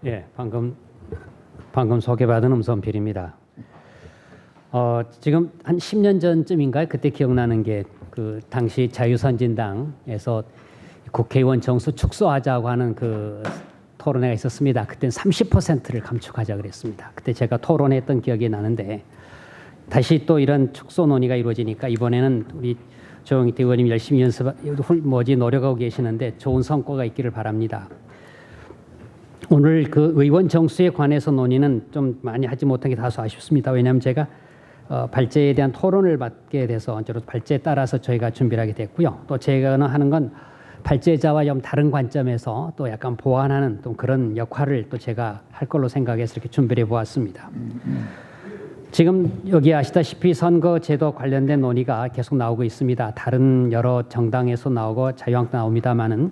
예, 방금 소개받은 음성필입니다. 지금 한 10년 전쯤인가요? 그때 기억나는 게 그 당시 자유선진당에서 국회의원 정수 축소하자고 하는 그 토론회가 있었습니다. 그때는 30%를 감축하자 그랬습니다. 그때 제가 토론했던 기억이 나는데 다시 또 이런 축소 논의가 이루어지니까 이번에는 우리 조영태 의원님 열심히 노력하고 계시는데 좋은 성과가 있기를 바랍니다. 오늘 그 의원 정수에 관해서 논의는 좀 많이 하지 못한 게 다소 아쉽습니다. 왜냐하면 제가 발제에 대한 토론을 받게 돼서 발제에 따라서 저희가 준비를 하게 됐고요. 또 제가 하는 건 발제자와 좀 다른 관점에서 또 약간 보완하는 또 그런 역할을 또 제가 할 걸로 생각해서 이렇게 준비를 해보았습니다. 지금 여기 아시다시피 선거제도 관련된 논의가 계속 나오고 있습니다. 다른 여러 정당에서 나오고 자유한국당 나옵니다만은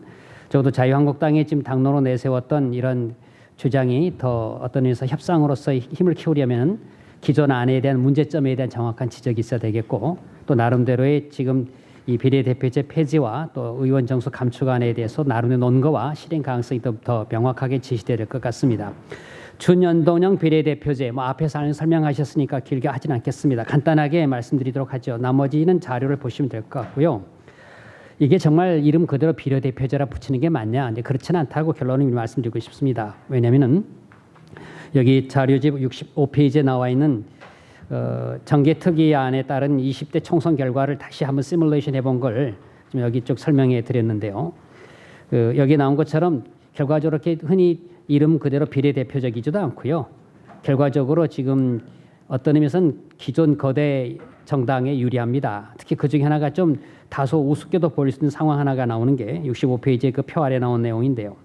적어도 자유한국당이 지금 당론으로 내세웠던 이런 주장이 더 어떤 의미에서 협상으로서 힘을 키우려면 기존 안에 대한 문제점에 대한 정확한 지적이 있어야 되겠고 또 나름대로의 지금 이 비례대표제 폐지와 또 의원 정수 감축안에 대해서 나름의 논거와 실행 가능성이 더 명확하게 제시될 것 같습니다. 준연동형 비례대표제 앞에서 설명하셨으니까 길게 하진 않겠습니다. 간단하게 말씀드리도록 하죠. 나머지는 자료를 보시면 될 것 같고요. 이게 정말 이름 그대로 비례대표제라 붙이는 게 맞냐? 이제 그렇지는 않다고 결론을 말씀드리고 싶습니다. 왜냐하면은 여기 자료집 65페이지에 나와 있는 정개특위안에 따른 20대 총선 결과를 다시 한번 시뮬레이션 해본 걸 지금 여기 쭉 설명해 드렸는데요. 여기 나온 것처럼 결과적으로 이렇게 흔히 이름 그대로 비례대표적이지도 않고요. 결과적으로 지금 어떤 의미에서는 기존 거대 정당에 유리합니다. 특히 그중에 하나가 좀 다소 우습게도 보일 수 있는 상황 하나가 나오는 게 65페이지의 그 표 아래 나온 내용인데요.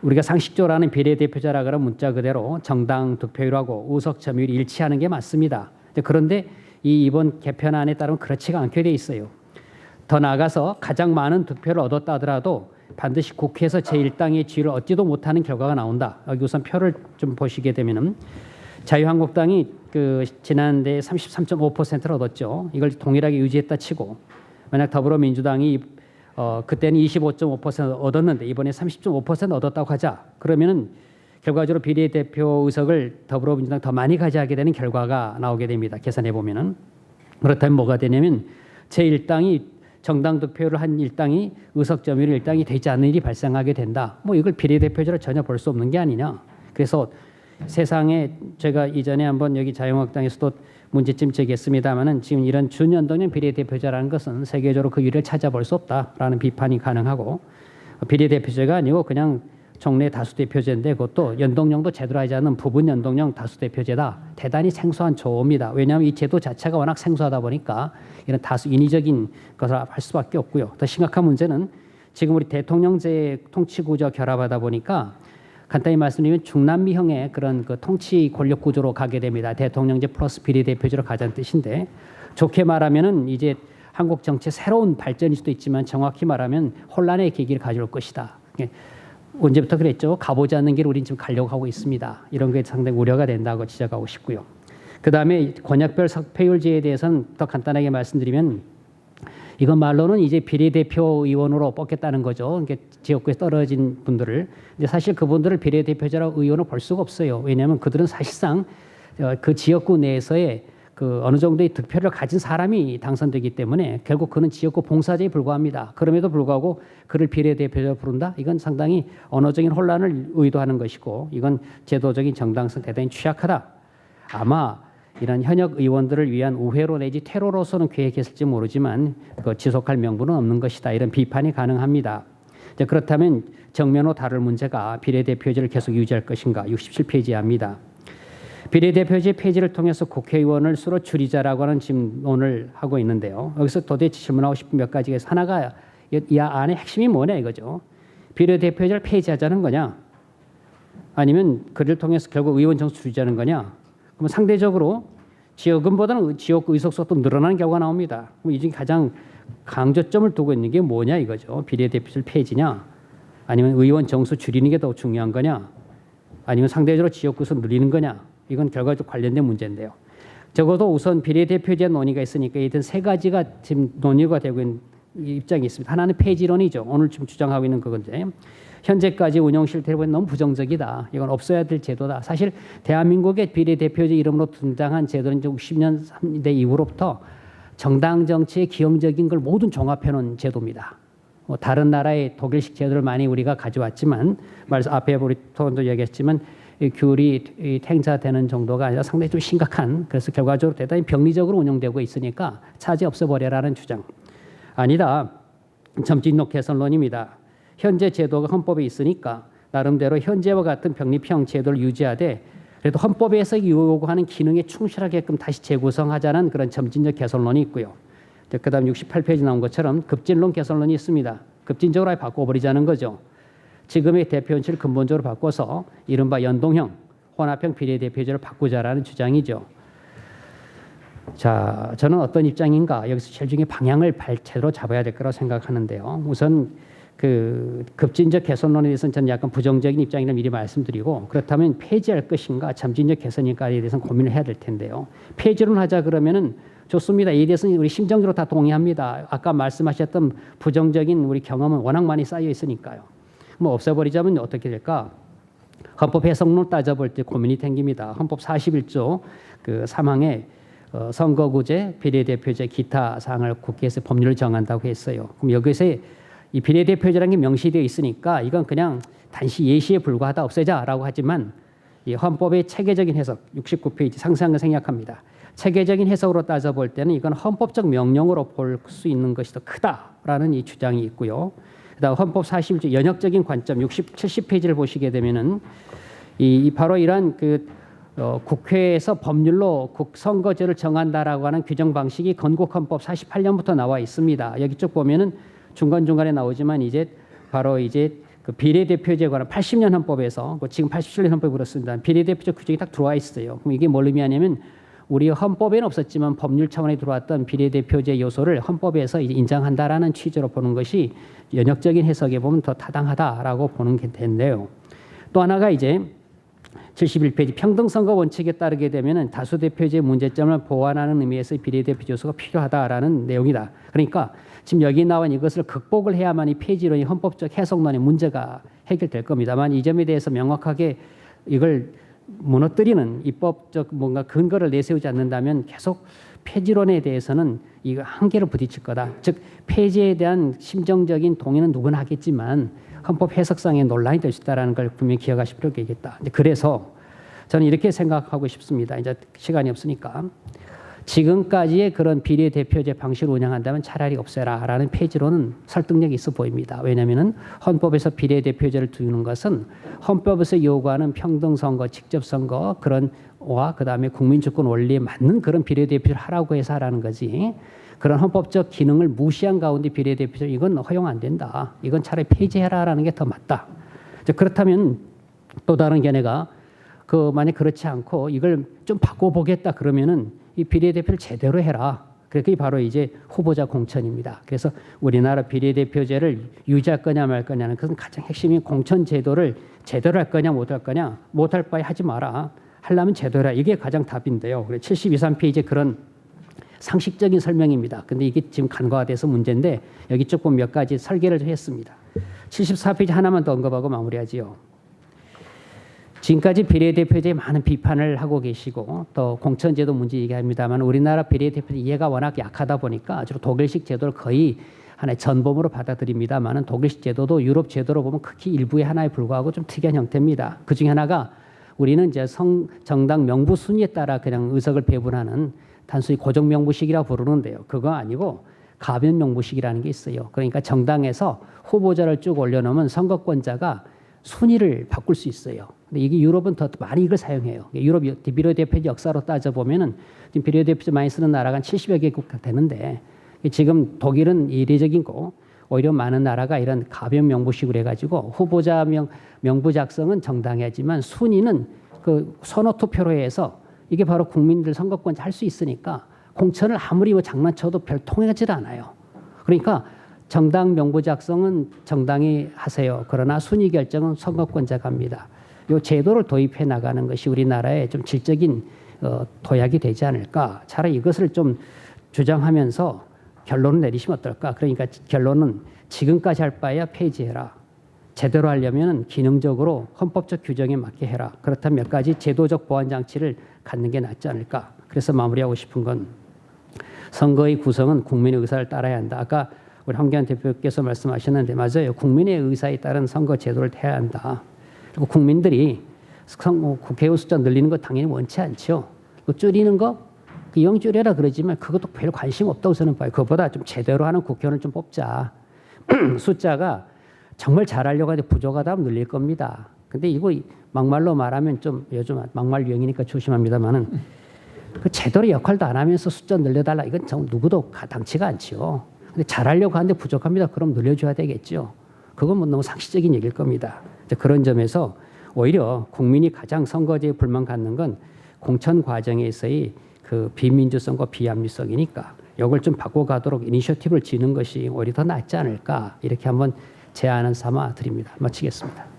우리가 상식적으로 하는 비례대표자라 그러면 문자 그대로 정당 득표율하고 의석 점유율이 일치하는 게 맞습니다. 그런데 이번 개편안에 따르면 그렇지가 않게 돼 있어요. 더 나아가서 가장 많은 득표를 얻었다 하더라도 반드시 국회에서 제1당의 지위를 얻지도 못하는 결과가 나온다. 여기 우선 표를 좀 보시게 되면은 자유한국당이 그 지난해 33.5%를 얻었죠. 이걸 동일하게 유지했다 치고 만약 더불어민주당이 그때는 25.5% 얻었는데 이번에 30.5% 얻었다고 하자. 그러면은 결과적으로 비례대표 의석을 더불어민주당 더 많이 가져가게 되는 결과가 나오게 됩니다. 계산해 보면은 그렇다면 뭐가 되냐면 제1당이 정당 득표를 한 일당이 의석 점유율 일당이 되지 않는 일이 발생하게 된다. 이걸 비례대표제로 전혀 볼 수 없는 게 아니냐. 그래서 세상에 제가 이전에 한번 여기 자유한국당에서도 문제점 제기했습니다마는 지금 이런 준연동형 비례대표제라는 것은 세계적으로 그 유래를 찾아볼 수 없다라는 비판이 가능하고 비례대표제가 아니고 그냥 종래 다수대표제인데 그것도 연동형도 제대로 하지 않는 부분 연동형 다수대표제다. 대단히 생소한 조어입니다. 왜냐하면 이 제도 자체가 워낙 생소하다 보니까 이런 다수 인위적인 것을 할 수밖에 없고요. 더 심각한 문제는 지금 우리 대통령제 통치구조 결합하다 보니까 간단히 말씀드리면 중남미형의 그런 그 통치 권력 구조로 가게 됩니다. 대통령제 플러스 비례대표제로 가자는 뜻인데 좋게 말하면은 이제 한국 정치의 새로운 발전일 수도 있지만 정확히 말하면 혼란의 계기를 가져올 것이다. 언제부터 그랬죠? 가보지 않는 길을 우린 지금 가려고 하고 있습니다. 이런 게 상당히 우려가 된다고 지적하고 싶고요. 그다음에 권역별 석패율제에 대해서는 더 간단하게 말씀드리면 이건 말로는 이제 비례대표 의원으로 뽑겠다는 거죠. 그러니까 지역구에 떨어진 분들을. 근데 사실 그분들을 비례대표자라고 의원으로 볼 수가 없어요. 왜냐하면 그들은 사실상 그 지역구 내에서의 그 어느 정도의 득표를 가진 사람이 당선되기 때문에 결국 그는 지역구 봉사자에 불과합니다. 그럼에도 불구하고 그를 비례대표자로 부른다? 이건 상당히 언어적인 혼란을 의도하는 것이고 이건 제도적인 정당성 대단히 취약하다. 아마 이런 현역 의원들을 위한 우회로 내지 퇴로로서는 계획했을지 모르지만 그 지속할 명분은 없는 것이다. 이런 비판이 가능합니다. 그렇다면 정면으로 다룰 문제가 비례대표제를 계속 유지할 것인가 67페이지에 합니다. 비례대표제 폐지를 통해서 국회의원을 수로 줄이자라고 하는 질문을 하고 있는데요. 여기서 도대체 질문하고 싶은 몇 가지가 있어요. 하나가 이 안의 핵심이 뭐냐 이거죠. 비례대표제를 폐지하자는 거냐 아니면 그를 통해서 결국 의원 정수 줄이자는 거냐. 그럼 상대적으로 지역은보다는 지역 의석수가 또 늘어나는 경우가 나옵니다. 그럼 이 중에 가장 강조점을 두고 있는 게 뭐냐 이거죠. 비례대표제 폐지냐 아니면 의원 정수 줄이는 게 더 중요한 거냐 아니면 상대적으로 지역구수 늘리는 거냐 이건 결과적으로 관련된 문제인데요. 적어도 우선 비례대표제 논의가 있으니까 이든 세 가지가 지금 논의가 되고 있는 입장이 있습니다. 하나는 폐지론이죠. 오늘 지금 주장하고 있는 그건데 현재까지 운영 실태를 보면 너무 부정적이다. 이건 없어야 될 제도다. 사실 대한민국의 비례대표제 이름으로 등장한 제도는 이제 60년대 이후로부터 정당 정치의 기형적인 걸 모든 종합해놓은 제도입니다. 다른 나라의 독일식 제도를 많이 우리가 가져왔지만, 앞에 우리 토론도 얘기했지만 귤이 행사되는 정도가 아니라 상당히 좀 심각한, 그래서 결과적으로 대단히 병리적으로 운영되고 있으니까 차지 없애버려라는 주장. 아니다. 점진록 개선론입니다. 현재 제도가 헌법에 있으니까 나름대로 현재와 같은 병립형 제도를 유지하되 그래도 헌법에서 요구하는 기능에 충실하게끔 다시 재구성하자는 그런 점진적 개선론이 있고요. 그다음 68페이지 나온 것처럼 급진론 개선론이 있습니다. 급진적으로 아예 바꿔버리자는 거죠. 지금의 대표원칙을 근본적으로 바꿔서 이른바 연동형, 혼합형 비례대표제를 바꾸자라는 주장이죠. 자, 저는 어떤 입장인가? 여기서 제일 중에 방향을 제대로 잡아야 될 거라고 생각하는데요. 우선 그 급진적 개선론에 대해서는 저는 약간 부정적인 입장이라 미리 말씀드리고, 그렇다면 폐지할 것인가 점진적 개선인가에 대해서는 고민을 해야 될 텐데요. 폐지론 하자 그러면은 좋습니다. 이에 대해서는 우리 심정적으로 다 동의합니다. 아까 말씀하셨던 부정적인 우리 경험은 워낙 많이 쌓여 있으니까요. 뭐 없애버리자면 어떻게 될까? 헌법 해석론 따져볼 때 고민이 생깁니다. 헌법 41조 그 3항에 선거구제, 비례대표제, 기타 사항을 국회에서 법률을 정한다고 했어요. 그럼 여기서 이 비례대표제라는 게 명시되어 있으니까 이건 그냥 단시 예시에 불과하다 없애자라고 하지만 이 헌법의 체계적인 해석 69페이지 상세한 걸 생략합니다. 체계적인 해석으로 따져볼 때는 이건 헌법적 명령으로 볼 수 있는 것이 더 크다라는 이 주장이 있고요. 그다음 헌법 41조 연역적인 관점 70페이지를 보시게 되면은 바로 이러한 국회에서 법률로 선거제를 정한다라고 하는 규정 방식이 건국헌법 48년부터 나와 있습니다. 여기 쭉 보면은 중간중간에 나오지만 바로 그 비례대표제에 관한 80년 헌법에서 지금 87년 헌법에 그렇습니다. 비례대표제 규정이 딱 들어와 있어요. 그럼 이게 뭘 의미하냐면 우리 헌법에는 없었지만 법률 차원에 들어왔던 비례대표제 요소를 헌법에서 인정한다라는 취지로 보는 것이 연역적인 해석에 보면 더 타당하다라고 보는 게 된대요. 또 하나가 71페이지 평등선거 원칙에 따르게 되면 다수대표제의 문제점을 보완하는 의미에서 비례대표 요소가 필요하다라는 내용이다. 그러니까 지금 여기 나온 이것을 극복을 해야만 이 폐지론이 헌법적 해석론의 문제가 해결될 겁니다만 이 점에 대해서 명확하게 이걸 무너뜨리는 입법적 뭔가 근거를 내세우지 않는다면 계속 폐지론에 대해서는 이 한계를 부딪힐 거다. 즉 폐지에 대한 심정적인 동의는 누구나 하겠지만 헌법 해석상의 논란이 될 수 있다는 걸 분명히 기억하실 필요가 있겠다. 그래서 저는 이렇게 생각하고 싶습니다. 이제 시간이 없으니까 지금까지의 그런 비례대표제 방식을 운영한다면 차라리 없애라라는 폐지론은 설득력이 있어 보입니다. 왜냐하면 헌법에서 비례대표제를 두는 것은 헌법에서 요구하는 평등선거, 직접선거 그런와 그다음에 국민주권 원리에 맞는 그런 비례대표제를 하라고 해서 하라는 거지. 그런 헌법적 기능을 무시한 가운데 비례대표제 이건 허용 안 된다. 이건 차라리 폐지해라라는 게 더 맞다. 그렇다면 또 다른 견해가 만약 그렇지 않고 이걸 좀 바꿔보겠다 그러면은 이 비례대표를 제대로 해라. 그게 바로 후보자 공천입니다. 그래서 우리나라 비례대표제를 유지할 거냐 말 거냐는 그것은 가장 핵심이 공천 제도를 제대로 할 거냐 못 할 거냐. 못 할 바에 하지 마라. 하려면 제대로 해라. 이게 가장 답인데요. 72, 3페이지 그런 상식적인 설명입니다. 근데 이게 지금 간과돼서 문제인데 여기 조금 몇 가지 설계를 했습니다. 74페이지 하나만 더 언급하고 마무리하지요. 지금까지 비례대표제에 많은 비판을 하고 계시고 또 공천제도 문제 얘기합니다만 우리나라 비례대표제 이해가 워낙 약하다 보니까 주로 독일식 제도를 거의 하나의 전범으로 받아들입니다만 독일식 제도도 유럽 제도로 보면 극히 일부의 하나에 불과하고 좀 특이한 형태입니다. 그중에 하나가 우리는 정당 명부 순위에 따라 그냥 의석을 배분하는 단순히 고정 명부식이라고 부르는데요. 그거 아니고 가변 명부식이라는 게 있어요. 그러니까 정당에서 후보자를 쭉 올려놓으면 선거권자가 순위를 바꿀 수 있어요. 근데 이게 유럽은 더 많이 이걸 사용해요. 유럽 비례대표제 역사로 따져보면은 지금 비례대표제 많이 쓰는 나라가 한 70여 개국 되는데 지금 독일은 이례적이고 오히려 많은 나라가 이런 가변 명부식으로 해가지고 후보자 명부 작성은 정당이 하지만 순위는 그 선호 투표로 해서 이게 바로 국민들 선거권 할 수 있으니까 공천을 아무리 장난쳐도 별 통하지도 않아요. 그러니까 정당 명부 작성은 정당이 하세요. 그러나 순위 결정은 선거권자가 합니다. 이 제도를 도입해 나가는 것이 우리나라의 좀 질적인 도약이 되지 않을까. 차라리 이것을 좀 주장하면서 결론을 내리시면 어떨까. 그러니까 결론은 지금까지 할 바에야 폐지해라. 제대로 하려면 기능적으로 헌법적 규정에 맞게 해라. 그렇다면 몇 가지 제도적 보완 장치를 갖는 게 낫지 않을까. 그래서 마무리하고 싶은 건 선거의 구성은 국민의 의사를 따라야 한다. 아까 우리 황교안 대표께서 말씀하셨는데 맞아요. 국민의 의사에 따른 선거 제도를 해야 한다. 그리고 국민들이 국회의원 숫자 늘리는 거 당연히 원치 않죠. 줄이는 거 영 줄여라 그러지만 그것도 별 관심 없다고 저는 봐요. 그것보다 좀 제대로 하는 국회의원을 좀 뽑자. 숫자가 정말 잘하려고 하는데 부족하다면 늘릴 겁니다. 근데 이거 막말로 말하면 좀 요즘 막말 유행이니까 조심합니다만은 그 제대로 역할도 안 하면서 숫자 늘려달라. 이건 정 누구도 가당치가 않지요. 근데 잘하려고 하는데 부족합니다. 그럼 늘려줘야 되겠죠. 그건 뭐 너무 상식적인 얘기일 겁니다. 그런 점에서 오히려 국민이 가장 선거제에 불만 갖는 건 공천 과정에서의 그 비민주성과 비합리성이니까 이걸 좀 바꿔가도록 이니셔티브를 지는 것이 오히려 더 낫지 않을까 이렇게 한번 제안을 삼아 드립니다. 마치겠습니다.